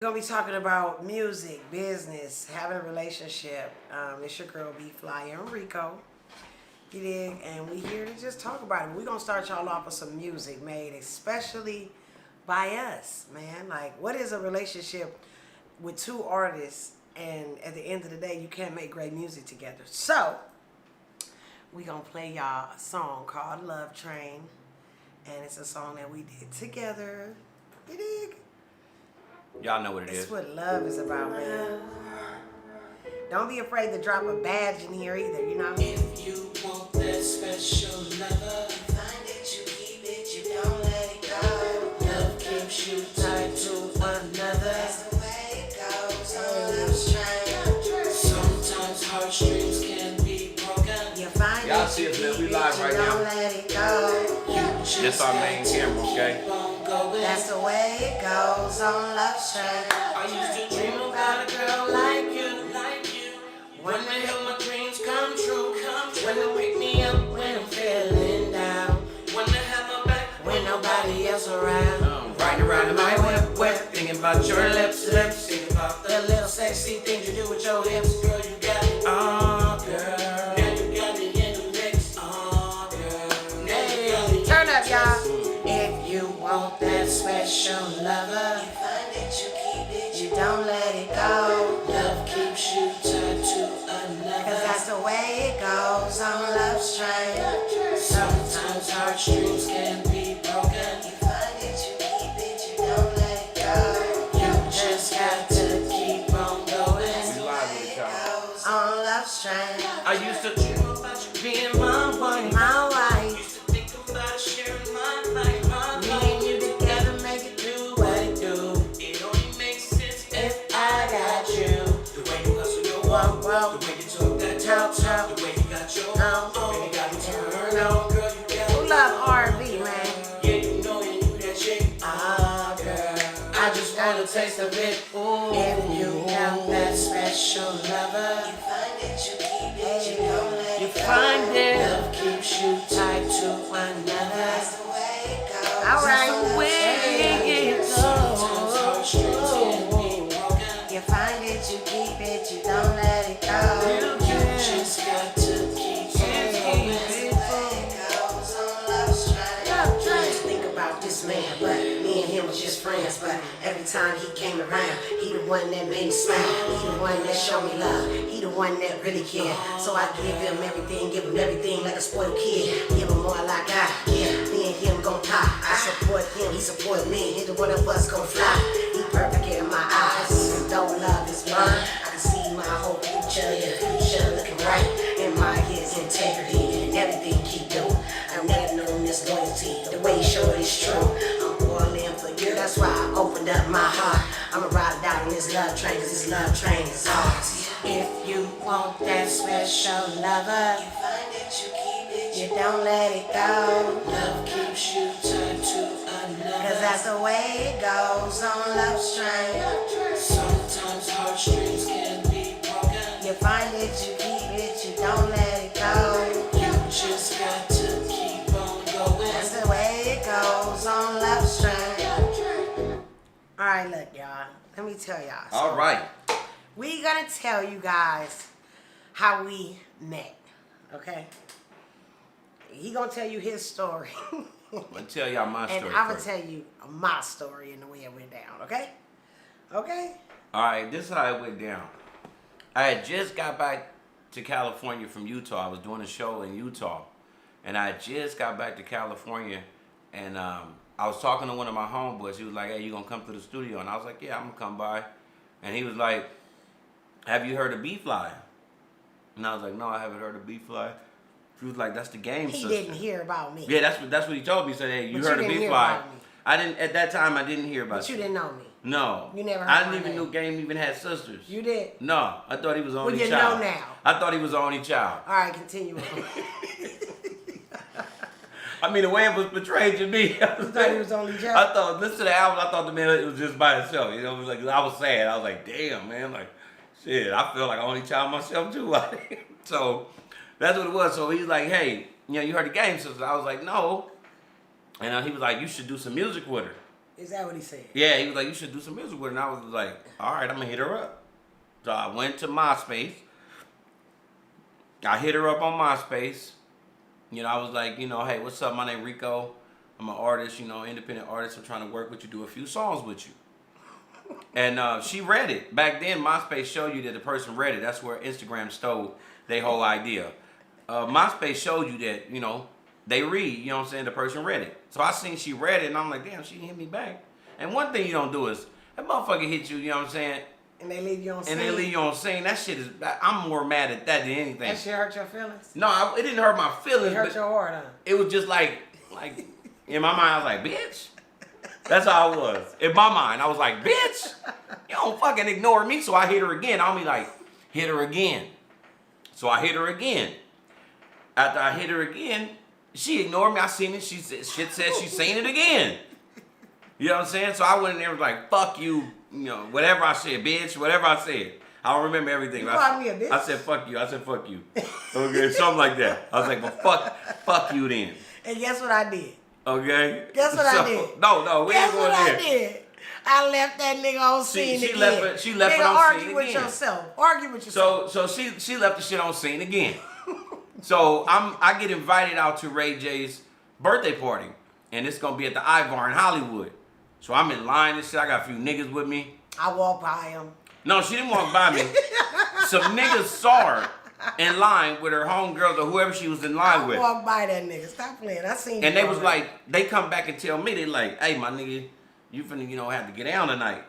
We're gonna be talking about music, business, having a relationship. It's your girl B Fly and Rico. You dig? And we here to just talk about it. We're gonna start y'all off with some music made especially by us, man. Like, what is a relationship with two artists? And at the end of the day, you can't make great music together. So we gonna play y'all a song called Love Train, and it's a song that we did together. You dig? Y'all know what it It's is. what love is about, man. Don't be afraid to drop a badge in here either, you know? If you want that special lover, you find it, you keep it, you don't let it go. Love keeps you tied to another. That's the way it goes on love's train. Sometimes heartstrings can be broken. You find Y'all it, see you us, man. keep We it, live you right don't now. let it go. This our main camera, okay? That's the way it goes on love's train. I used to dream about a girl like you, like you. When the hell my dreams come true, when they wake me up when I'm feeling down. When the hell I'm back when nobody else around. Riding around in my whip, thinking about your lips, thinking about the little sexy things you do with your hips. Girl, you got it, oh girl. Now you got me in the mix, oh girl. Now you got me. Turn up, y'all. If you want that special lover, You find it, you keep it, you don't let it go. love keeps you tied to Cause another. that's the way it goes on love's train. Sometimes heartstrings can be broken. You find it, you keep it, you don't let it go. You just got to keep on going. We live with it, y'all. On love's train. I used to dream about you being my wife. My wife, Used to think about sharing my life, my me life. and you together make it Do what it do. It only makes sense if I got you. The way you hustle your walk, the way you talk that talk, the way you got your own, and you got me turned on, girl. You got who me love R&B, man. Yeah, you know you knew that shit. Ah, girl, I just want a taste of it. Ooh. If you want that special lover, You find it, you keep it, you don't let you it go. find it. Love keeps you tied to another. That's the way it goes. All right. That's the way it goes. Sometimes heartstrings can be broken. You find it, you keep it, you don't let it go. You just got to keep on going. That's the way it goes on love's train. Just think about this man, but me and him was just friends. But every time he came around, he the one that made me smile. He the one that showed me love. He the one that really cared. So I give him everything like a spoiled kid. Give him more like I give. Me and him gon' pop. I support him, he support me. Either one of us gon' fly. He perfect in my eyes. And though love is blind, I can see my whole future. Your future looking right. In my his integrity and everything he do. I've never known this loyalty. The way he showed it is true. I'm all in for you. That's why I opened up my heart. I'ma ride it out on this love train, cause this love train is ours. If you want that special lover, You find it, you keep it, you don't let it go. love keeps you tied to another. Cause that's the way it goes on love's train. Sometimes heartstrings can be broken. You find it, you keep it, you don't let it go. You just got to keep on going. That's the way it goes on love's train. Alright, look, y'all. Let me tell y'all. All right. We gonna tell you guys how we met, okay? He gonna tell you his story, I'm gonna tell y'all my and story. I'm gonna first. tell you my story and the way it went down, okay? Okay? All right, this is how it went down. I had just got back to California from Utah. I was doing a show in Utah, and I just got back to California, and I was talking to one of my homeboys. He was like, "Hey, you gonna come to the studio?" And I was like, "Yeah, I'm gonna come by." And he was like, "Have you heard of B-Fly?" And I was like, "No, I haven't heard of B-Fly." He was like, "That's the game He sister." didn't hear about me. Yeah, that's what he told me. He said, "Hey, you But you heard of didn't hear B-Fly?" about me. I didn't at that time. I didn't hear about But you didn't know me. No, You never heard I my didn't even name. know Game even had sisters. You did. No, I thought he was the only Well, you child. know now. I thought he was the only child. Alright, continue on. I mean, the way it was portrayed to me. You thought he was the only child? I thought, listen to the album. I thought the man it was just by himself. You know, it was like I was sad. I was like, damn, man, like, shit. I feel like an only child myself too. So that's what it was. So he's like, hey, you know, you heard the Game Sisters? I was like, no. And he was like, you should do some music with her. Is that what he said? Yeah, he was like, you should do some music with her. And I was like, all right, I'm going to hit her up. So I went to MySpace. I hit her up on MySpace. You know, I was like, you know, hey, what's up? My name Rico. I'm an artist, you know, independent artist. I'm trying to work with you, do a few songs with you. And she read it. Back then, MySpace showed you that the person read it. That's where Instagram stole their whole idea. MySpace showed you that, you know, they read, you know what I'm saying? The person read it. So I seen she read it, and I'm like, damn, she hit me back. And one thing you don't do is, that motherfucker hit you, you know what I'm saying? And they leave you on scene. And they leave you on scene. That shit is, I'm more mad at that than anything. That shit hurt your feelings? No, it didn't hurt my feelings. It hurt your heart, huh? It was just like, in my mind, I was like, bitch. That's how it was. In my mind, I was like, bitch, you don't fucking ignore me. So I hit her again. I'll be like, hit her again. So I hit her again. After I hit her again, she ignored me. I seen it. Shit said she seen it again. You know what I'm saying? So I went in there and was like, fuck you, you know, whatever I said, bitch, whatever I said. I don't remember everything. You called me a bitch? I said, fuck you. I said, fuck you. Okay, something like that. I was like, well, fuck you then. And guess what I did? Okay? Guess what I did? No, we ain't going there. Guess what I did? I left that nigga on scene She again. left it nigga, on argue scene with again. yourself. Argue with yourself. So she left the shit on scene again. So I get invited out to Ray J's birthday party, and it's gonna be at the Ivar in Hollywood. So I'm in line and shit. I got a few niggas with me. I walked by him. No, she didn't walk by me. Some niggas saw her in line with her homegirls or whoever she was in line with. I walked by that nigga. Stop playing. I seen And you they was already. like, they come back and tell me, they like, hey, my nigga, you finna, you know, have to get down tonight.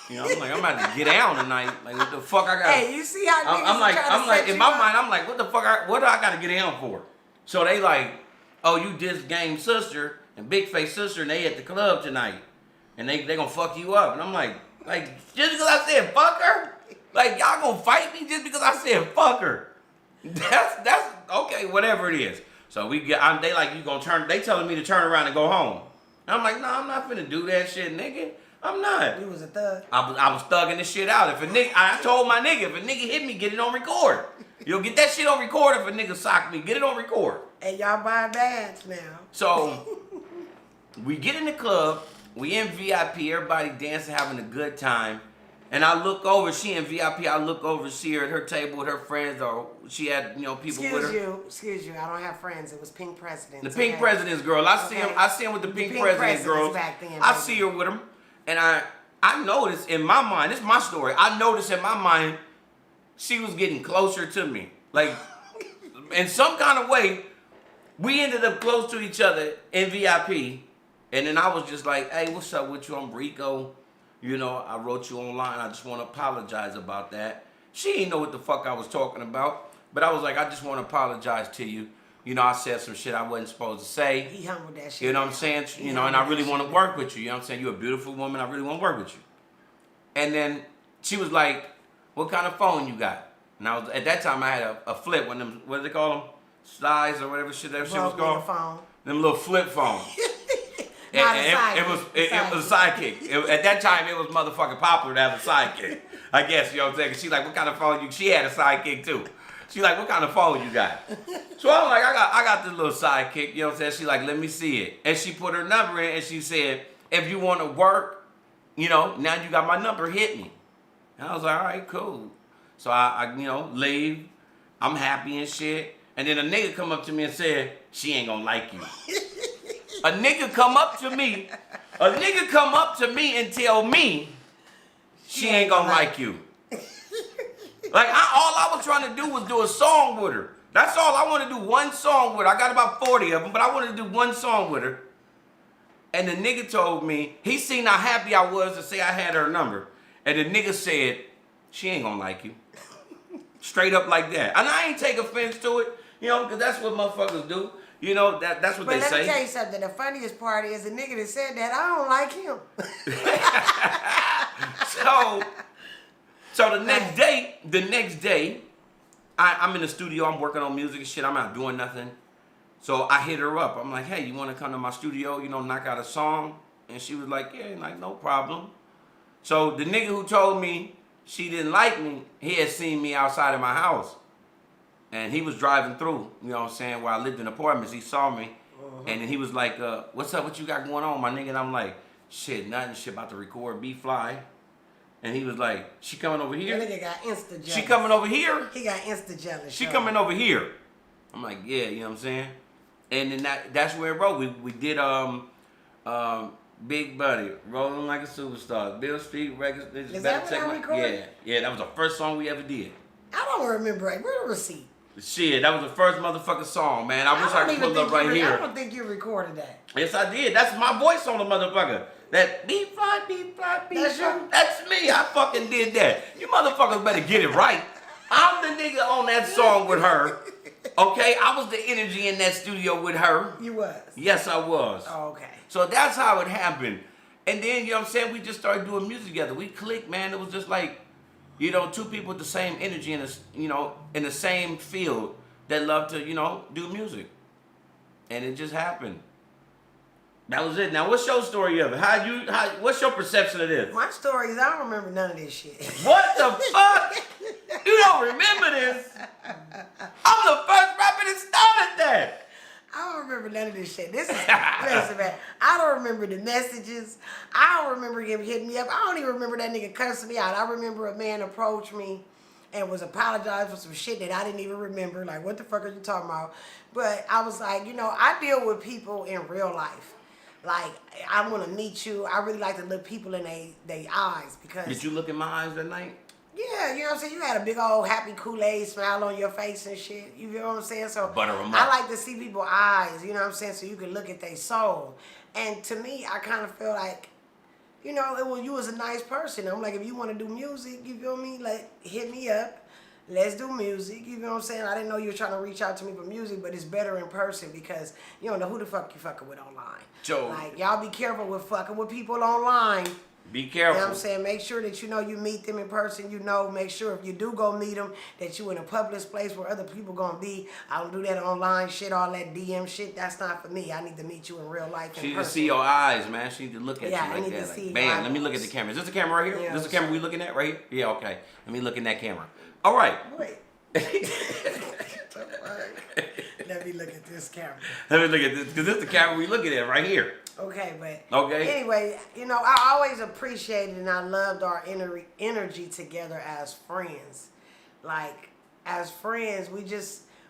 You know, I'm like, I'm about to get down tonight. Like, what the fuck I got? Hey, you see how niggas I'm like, are trying to set in you my up? mind, I'm like, what the fuck? What do I gotta get down for? So they like, oh, you just Game Sister and Big Face Sister, and they at the club tonight, and they gonna fuck you up. And I'm like, just because I said fuck her, like y'all gonna fight me just because I said fuck her? That's okay, whatever it is. So we get, they like, you gonna turn? They telling me to turn around and go home. And I'm like, no, I'm not finna do that shit, nigga. I'm not. You was a thug. I was thugging this shit out. If a nigga, I told my nigga, if a nigga hit me, get it on record. You'll get that shit on record. If a nigga sock me, get it on record. And y'all buying bags now. So we get in the club, we in VIP, everybody dancing, having a good time. And I look over, she in VIP, I look over, see her at her table with her friends, or she had, you know, people with her. Excuse you, I don't have friends. It was Pink Presidents. The Pink Presidents girl. I see him with the The Pink Pink Presidents Presidents girls. back then, I baby. see her with them. And I noticed in my mind, this is my story, I noticed in my mind, she was getting closer to me. Like, in some kind of way, we ended up close to each other in VIP. And then I was just like, hey, what's up with you? I'm Rico. You know, I wrote you online. I just want to apologize about that. She didn't know what the fuck I was talking about. But I was like, I just want to apologize to you. You know, I said some shit I wasn't supposed to say. He humbled that shit. You know what I'm saying? You know, and I really want to work with you. You know what I'm saying? You're a beautiful woman. I really want to work with you. And then she was like, what kind of phone you got? And I was, at that time, I had a flip, one of them, what do they call them? Slides or whatever shit that shit was called. Phone. Them little flip phones. Not a It was a sidekick. At that time, it was motherfucking popular to have a sidekick. I guess, you know what I'm saying? 'Cause she like, what kind of phone you? She had a sidekick too. She like, what kind of phone you got? So I'm like, I got this little sidekick. You know what I'm saying? She like, let me see it. And she put her number in and she said, if you want to work, you know, now you got my number, hit me. And I was like, all right, cool. So I you know, leave. I'm happy and shit. And then a nigga come up to me and said, she ain't gonna like you. A nigga come up to me and tell me she ain't gonna like you. Like, all I was trying to do was do a song with her. That's all. I want to do one song with her. I got about 40 of them, but I wanted to do one song with her. And the nigga told me, he seen how happy I was to say I had her number. And the nigga said, she ain't gonna like you. Straight up like that. And I ain't take offense to it, you know, because that's what motherfuckers do. You know, that's what they say. But let me tell you something. The funniest part is the nigga that said that, I don't like him. So the next day, I'm in the studio, I'm working on music and shit, I'm not doing nothing. So I hit her up. I'm like, hey, you want to come to my studio, you know, knock out a song? And she was like, yeah, like, no problem. So the nigga who told me she didn't like me, he had seen me outside of my house. And he was driving through, you know what I'm saying, where I lived in apartments. He saw me. And then he was like, what's up, what you got going on, my nigga? And I'm like, shit, nothing, shit about to record B-Fly. And he was like, she coming over here? That nigga got insta jealous. She coming over here? He got insta jealous. She coming over here. I'm like, yeah, you know what I'm saying? And then that's where it wrote. We did Big Buddy, Rolling Like a Superstar, Bill Street Records. Is that what I recorded? Yeah, that was the first song we ever did. I don't remember it. Where the receipt? Shit, that was the first motherfucking song, man. I wish I could pull it up right here. I don't think you recorded that. Yes, I did. That's my voice on the motherfucker. That B-Fly, B-Fly, B-Fly. That's you? That's me. I fucking did that. You motherfuckers better get it right. I'm the nigga on that song with her. Okay? I was the energy in that studio with her. You was? Yes, I was. Oh, okay. So that's how it happened. And then, you know what I'm saying, we just started doing music together. We clicked, man. It was just like, you know, two people with the same energy in the, you know, in the same field that love to, you know, do music. And it just happened. That was it. Now, what's your story of it? What's your perception of this? My story is I don't remember none of this shit. What the fuck? You don't remember this? I'm the first rapper that started that. I don't remember none of this shit. This is listen, man. I don't remember the messages. I don't remember him hitting me up. I don't even remember that nigga cussing me out. I remember a man approached me and was apologizing for some shit that I didn't even remember. Like, what the fuck are you talking about? But I was like, you know, I deal with people in real life. Like, I want to meet you. I really like to look people in their eyes because... Did you look in my eyes that night? Yeah, you know what I'm saying? You had a big old happy Kool-Aid smile on your face and shit. You know what I'm saying? So Butter 'em up. I like to see people's eyes, you know what I'm saying? So you can look at their soul. And to me, I kind of feel like, you know, you was a nice person. I'm like, if you want to do music, you feel me? Like, hit me up. Let's do music. You know what I'm saying? I didn't know you were trying to reach out to me for music, but it's better in person because you don't know who the fuck you fucking with online. Joe. Like, y'all be careful with fucking with people online. Be careful. You know what I'm saying? Make sure that you know you meet them in person. You know, make sure if you do go meet them, that you in a public place where other people going to be. I don't do that online shit, all that DM shit. That's not for me. I need to meet you in real life. She need to see your eyes, man. She need to look at Yeah, you I like need to that. see Like, bam, my let me look at the camera. Is this the camera right here? Yeah, This is the camera we looking at right here? Yeah, okay. Let me look in that camera. All right. Wait. Let me look at this camera. Let me look at this, because this is the camera we looking at right here. Okay, but Okay. anyway, you know, I always appreciated and I loved our energy together as friends. Like, as friends,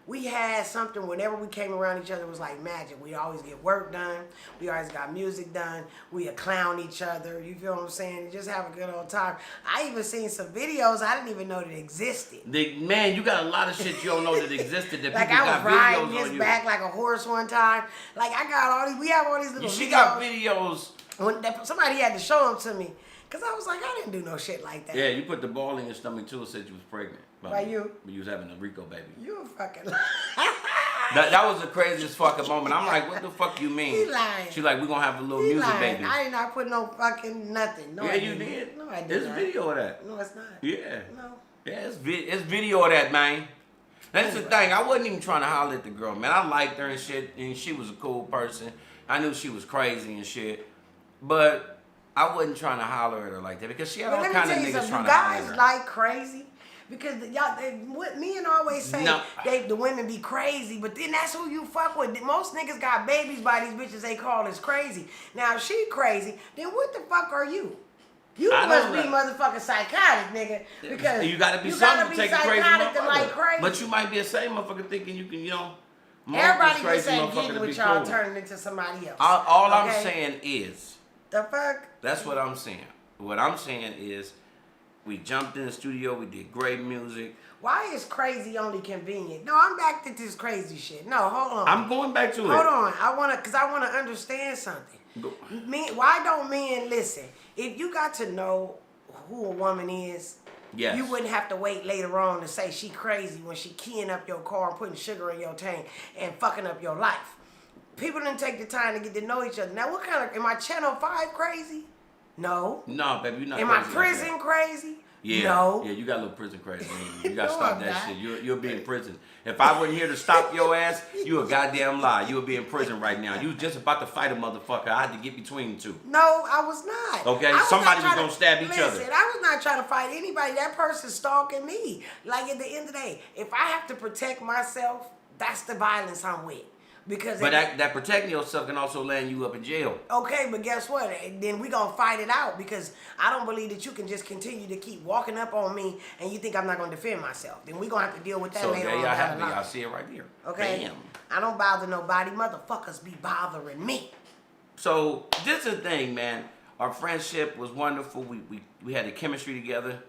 we had something whenever we came around each other, it was like magic. We always get work done. We always got music done. We would clown each other. You feel what I'm saying? Just have a good old time. I even seen some videos I didn't even know that existed. Man, you got a lot of shit you don't know that existed that Like people I was got riding videos his on you. back like a horse one time. Like I got all these, we have all these little She videos. got videos. When somebody had to show them to me. Because I was like, I didn't do no shit like that. Yeah, you put the ball in your stomach too and said you was pregnant. By you? You was having a Rico baby. You a fucking That was the craziest fucking moment. I'm like, what the fuck you mean? He lying. She like, we gonna have a little He music lying. baby. I did not put no fucking nothing. No, Yeah, I you didn't. did. No, I did There's not. video of that. No, it's not. Yeah. No. Yeah, it's video of that, man. That's the thing. I wasn't even trying to holler at the girl, man. I liked her and shit, and she was a cool person. I knew she was crazy and shit, but I wasn't trying to holler at her like that because she had But all let kind me of tell you niggas something. trying You to holler at guys her. like crazy because what men always say, No. the women be crazy, but then that's who you fuck with. Most niggas got babies by these bitches they call as crazy. Now if she crazy, then what the fuck are you? You I must don't be know. motherfucking psychotic, nigga. Because You gotta be you something gotta to be take a crazy psychotic to motherfucker. like crazy. But you might be the same motherfucker thinking you can, you know, mold Everybody this can crazy say motherfucker getting to with be y'all cool. turning into somebody else. All I'm Okay? saying is, The fuck? that's what I'm saying. What I'm saying is, we jumped in the studio, we did great music. Why is crazy only convenient? No, I'm back to this crazy shit. No, hold on. I'm going back to it. Hold on. Cause I wanna understand something. Go. Why don't men listen? If you got to know who a woman is, Yes. you wouldn't have to wait later on to say she crazy when she keying up your car and putting sugar in your tank and fucking up your life. People didn't take the time to get to know each other. Now, what kind of, am I Channel 5 crazy? No. No, baby, you're not Am crazy I like prison that. crazy? Yeah. No. Yeah, you got a little prison crazy. You gotta No, stop I'm that not. shit. You'll be in prison. If I wasn't here to stop your ass, you a goddamn lie. You would be in prison right now. You was just about to fight a motherfucker. I had to get between the two. No, I was not. Okay, I somebody not was trying gonna stab each other. Listen, I was not trying to fight anybody. That person's stalking me. Like at the end of the day, if I have to protect myself, that's the violence I'm with. Because But that protecting yourself can also land you up in jail. okay, but guess what? Then we gonna fight it out because I don't believe that you can just continue to keep walking up on me and you think I'm not gonna defend myself. Then we gonna have to deal with that So later there on. y'all down have the it. line. Y'all see it right here. Okay. Bam. I don't bother nobody. Motherfuckers be bothering me. So this is the thing, man. Our friendship was wonderful. We had the chemistry together,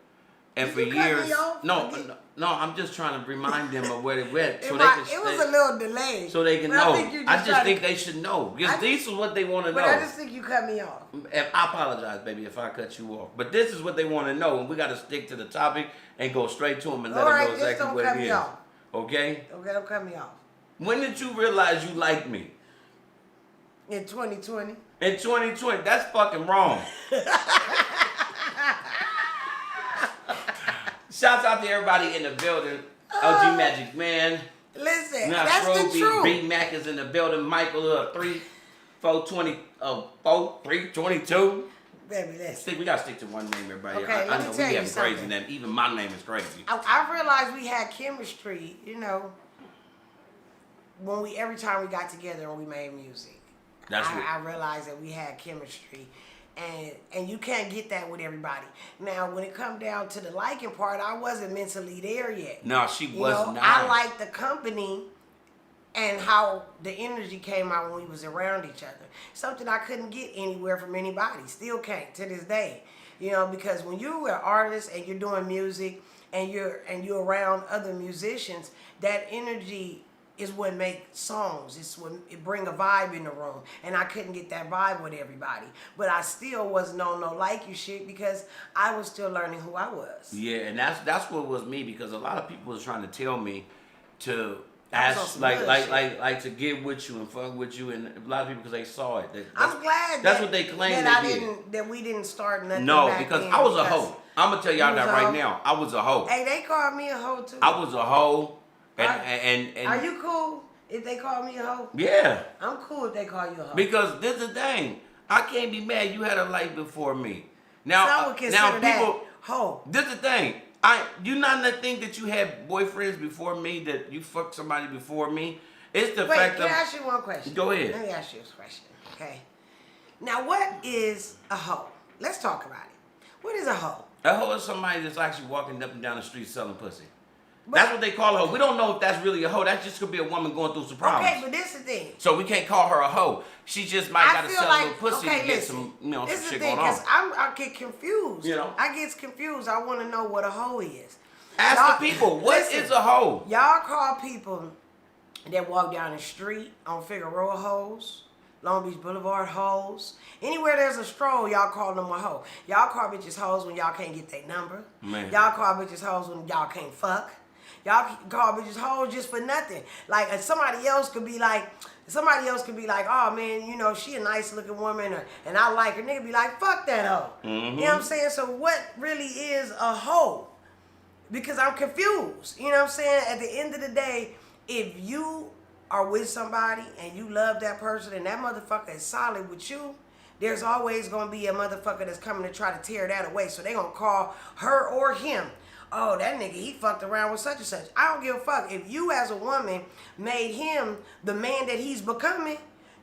and Did for you cut me years. off No, again? no. I'm just trying to remind them of where they went, so It they can. was a little delay. So they can but know. I think you I just tried think to, they should know because I- this is what they want to know. But I just think you cut me off. I apologize, baby, if I cut you off. But this is what they want to know, and we got to stick to the topic and go straight to them and let All them right, know just exactly don't what cut it me is. off. Okay? Okay, don't cut me off. When did you realize you liked me? In 2020. In 2020. That's fucking wrong. Shouts out to everybody in the building. LG Magic Man. Listen, Now that's the Trophy, truth. B Mac is in the building. Michael 322. Baby, I listen. think we gotta stick to one name, everybody. Okay, I let me know we tell you have crazy something. names. Even my name is crazy. I realized we had chemistry, you know, every time we got together and we made music. That's what. I realized that we had chemistry. And you can't get that with everybody. Now, when it come down to the liking part, I wasn't mentally there yet. No, she You was know, not. I liked the company and how the energy came out when we was around each other. Something I couldn't get anywhere from anybody. Still can't to this day. You know, because when you're an artist and you're doing music and you're around other musicians, that energy is what makes songs. It's what it bring a vibe in the room. And I couldn't get that vibe with everybody. But I still wasn't on no like you shit because I was still learning who I was. Yeah, and that's what was me because a lot of people was trying to tell me to I was on ask some like bullshit. to get with you and fuck with you, and a lot of people because they saw it. I'm glad that's what they claimed that they did. that we didn't start nothing. No, back because then I was a because hoe. I'm gonna tell y'all you that was a right hoe? now. I was a hoe. Hey, they called me a hoe too. I was a hoe, and Are- and Are you cool if they call me a hoe? yeah. I'm cool if they call you a hoe. Because this is the thing. I can't be mad. You had a life before me. Now, Some would consider now people. that hoe. This is the thing. You not to think that you had boyfriends before me, that you fucked somebody before me. It's the Wait, fact can I of. ask you one question? Go ahead. Let me ask you this question, okay? Now, what is a hoe? Let's talk about it. What is a hoe? A hoe is somebody that's actually walking up and down the street selling pussy. But- That's what they call a hoe. We don't know if that's really a hoe. That just could be a woman going through some problems. Okay, but this is the thing. So we can't call her a hoe. She just might got to feel sell like, a little pussy okay, to get listen, some, this some is shit the thing, going on. because I get confused. You know? I get confused. I want to know what a hoe is. Ask Y'all- the people, what is listen, a hoe? Y'all call people that walk down the street on Figueroa hoes, Long Beach Boulevard hoes. Anywhere there's a stroll, y'all call them a hoe. Y'all call bitches hoes when y'all can't get their number. Man. Y'all call bitches hoes when y'all can't fuck. Y'all call bitches hoes just for nothing. Like somebody else could be like, oh man, you know, she a nice looking woman, and I like her. Nigga be like, fuck that hoe. Mm-hmm. You know what I'm saying? So what really is a hoe? Because I'm confused. You know what I'm saying? At the end of the day, if you are with somebody and you love that person and that motherfucker is solid with you, there's always going to be a motherfucker that's coming to try to tear that away. So they going to call her or him. Oh, that nigga, he fucked around with such and such. I don't give a fuck. If you as a woman made him the man that he's becoming,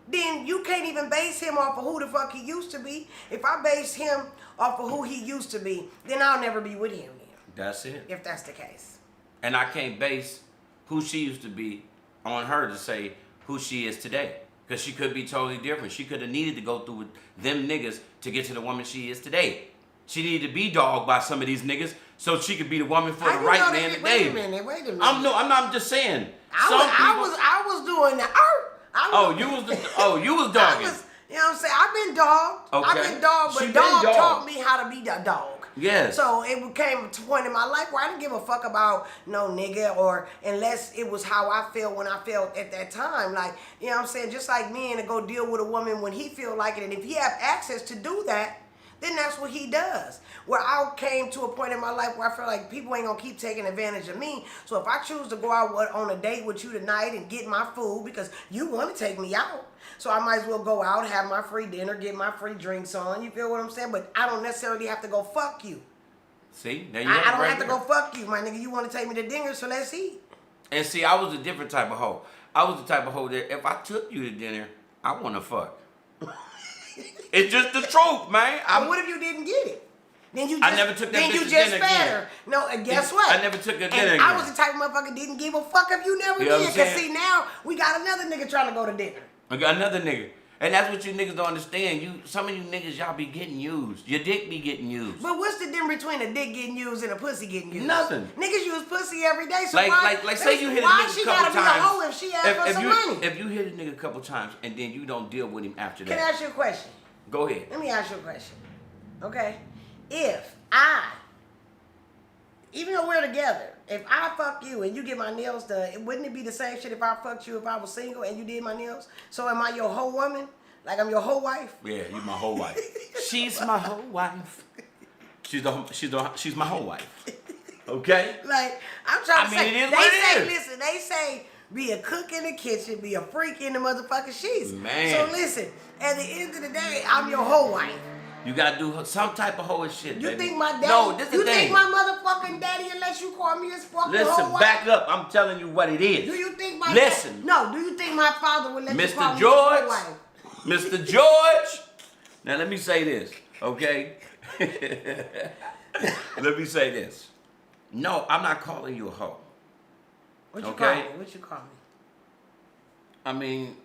then you can't even base him off of who the fuck he used to be. If I base him off of who he used to be, then I'll never be with him then, That's it. if that's the case. And I can't base who she used to be on her to say who she is today. Because she could be totally different. She could have needed to go through with them niggas to get to the woman she is today. She needed to be dogged by some of these niggas so she could be the woman for How the you right know man that- today. Wait a minute. I'm just saying. I was doing that. You was dogging. You know what I'm saying? I've been dogged. Okay. I've been dogged, She but been dog dogged. taught me how to be the dog. Yes. So it became a point in my life where I didn't give a fuck about no nigga or unless it was how I felt when I felt at that time. Like, you know what I'm saying? Just like men to go deal with a woman when he feel like it. And if he have access to do that, then that's what he does. Where I came to a point in my life where I feel like people ain't gonna keep taking advantage of me. So if I choose to go out on a date with you tonight and get my food because you want to take me out, so I might as well go out, have my free dinner, get my free drinks on. You feel what I'm saying? But I don't necessarily have to go fuck you. See? There you I have don't it right have to there. go fuck you, my nigga. You want to take me to dinner, so let's eat. And see, I was a different type of hoe. I was the type of hoe that if I took you to dinner, I want to fuck. It's just the truth, man. But what if you didn't get it? Then you just, I never took that then bitch you to just dinner fed again. her. No, and guess what? I never took her to dinner And I again. was the type of motherfucker didn't give a fuck if you never You know what did. I'm Cause saying? see now we got another nigga trying to go to dinner. I got another nigga. And that's what you niggas don't understand. Some of you niggas, y'all be getting used. Your dick be getting used. But what's the difference between a dick getting used and a pussy getting used? Nothing. Niggas use pussy every day. So Like why, say you hit a why nigga she a couple gotta times. be a hoe if she asked for some money? If you hit a nigga a couple times and then you don't deal with him after Can I that. ask you a question? Go ahead. Let me ask you a question. Okay? Even though we're together, if I fuck you and you get my nails done, wouldn't it be the same shit if I fucked you if I was single and you did my nails? So am I your whole woman? Like I'm your whole wife? Yeah, you my whole wife. She's my whole wife. She's my whole wife. Okay? Like, I'm trying to say, it is they what say, it is. listen, they say, be a cook in the kitchen, be a freak in the motherfucking sheets. Man. So listen, at the end of the day, I'm your whole wife. You gotta do some type of hoe shit. You baby. think my daddy? No, this is you the thing. think my motherfucking daddy unless you call me his fucking whole Listen, wife? back up. I'm telling you what it is. Do you think my Listen. No, do you think my father would let you call Mr. me his whole George, wife? Mr. George. Now let me say this, okay? Let me say this. No, I'm not calling you a hoe. What you Okay. call me? What you call me? I mean,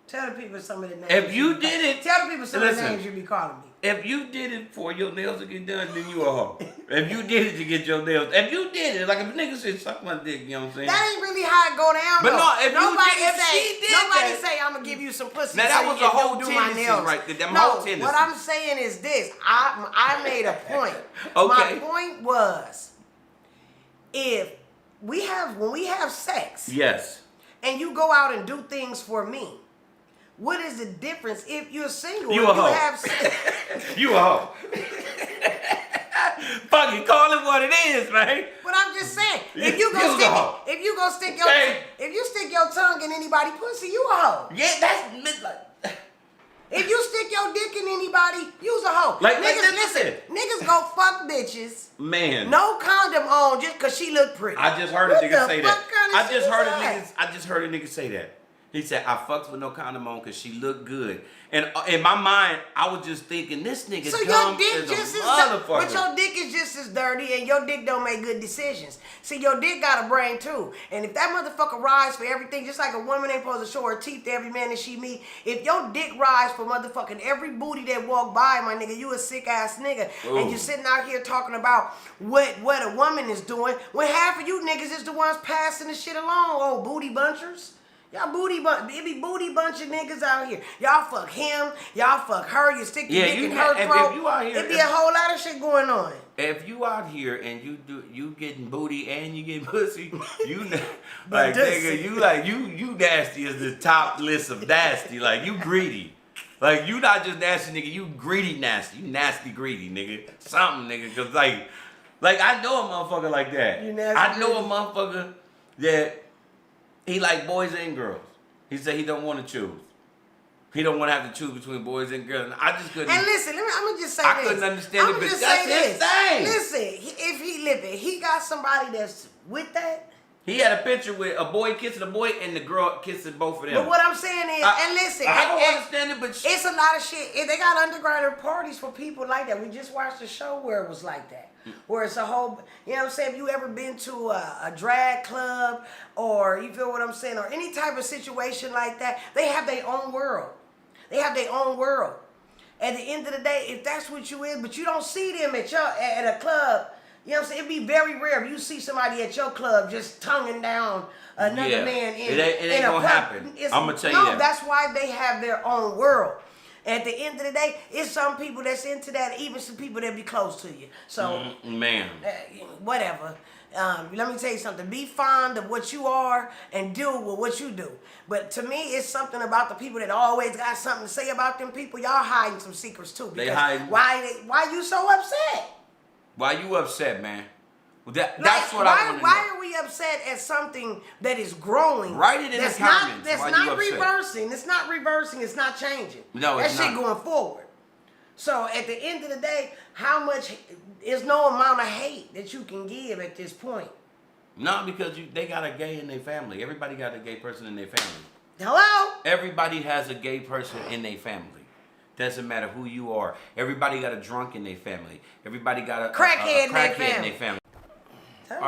Tell the people some of the names. if you be did it, tell the people some of the listen. names you be calling me. If you did it for your nails to get done, then you a hoe. If you did it to get your nails, if you did it, like if a nigga said suck my dick, you know what I'm saying? That ain't really how it go down. But though. no, if you nobody did- if say, she did nobody that- say I'm gonna give you some pussy. Now, so that you was can a whole do my tendency nails. right there, them no, whole tendencies. what I'm saying is this. I made a point. Okay. My point was, when we have sex Yes. and you go out and do things for me, what is the difference if you're single? You and a hoe. have sex? You a hoe. Fucking call it what it is, man. But I'm just saying, if You you was a go hoe. stick, if you go stick your, Okay. if you stick your tongue in anybody's pussy, you a hoe. Yeah, that's like. If you stick your dick in anybody, you's a hoe. Like niggas, this listen, is- niggas go fuck bitches. Man. No condom on just cause she look pretty. I just heard a What nigga the say fuck that. kind of I shit just is heard that? I just heard a nigga say that. He said, I fucked with no condom on because she looked good. And in my mind, I was just thinking, this nigga So your dumb dick as just a as motherfucker. but your dick is just as dirty, and your dick don't make good decisions. See, your dick got a brain too, and if that motherfucker rides for everything, just like a woman ain't supposed to show her teeth to every man that she meet. If your dick rides for motherfucking every booty that walk by, my nigga, you a sick ass nigga, Ooh. and you sitting out here talking about what a woman is doing, when half of you niggas is the ones passing the shit along, oh booty bunchers. Y'all it be booty bunch of niggas out here. Y'all fuck him, y'all fuck her, you stick your Yeah, dick you in got- her if throat. you out here- It be a whole lot of shit going on. If you out here and you getting booty and you getting pussy, you But like pussy. nigga, you nasty as the top list of nasty. Like you greedy. Like you not just nasty nigga, you greedy nasty. You nasty greedy nigga. Something nigga, cause like I know a motherfucker like that. You nasty I know a greedy. motherfucker that he like boys and girls. He said he don't want to choose. He don't want to have to choose between boys and girls. And I just couldn't. And listen, I'm gonna just say I this. couldn't understand it, I'ma but just that's say his thing. Listen, if he living, he got somebody that's with that. He had a picture with a boy kissing a boy and the girl kissing both of them. But what I'm saying is, and listen, I don't and- understand it, but it's a lot of shit. They got underground parties for people like that. We just watched a show where it was like that. Where it's a whole, you know what I'm saying? If you ever been to a drag club or you feel what I'm saying, or any type of situation like that, they have their own world. They have their own world. At the end of the day, if that's what you is, but you don't see them at a club, you know what I'm saying? It'd be very rare if you see somebody at your club just tonguing down another Yeah. man in It ain't in a gonna pub. happen. It's- I'ma tell you no, that. that's why they have their own world. At the end of the day, it's some people that's into that, even some people that be close to you. So, man. whatever. Let me tell you something. Be fond of what you are and deal with what you do. But to me, it's something about the people that always got something to say about them people. Y'all hiding some secrets too. They because hiding. Why you so upset? Why you upset, man? Well, that's Like, what I want to why know. are we upset at something that is growing? Write it in that's the comments. That's Why you not upset? reversing. It's not reversing. It's not changing. No, that it's shit not. going forward. So at the end of the day, how much is no amount of hate that you can give at this point. No, because they got a gay in their family. Everybody got a gay person in their family. Hello? Everybody has a gay person in their family. Doesn't matter who you are. Everybody got a drunk in their family. Everybody got a Crackhead in their crackhead in their family. All right.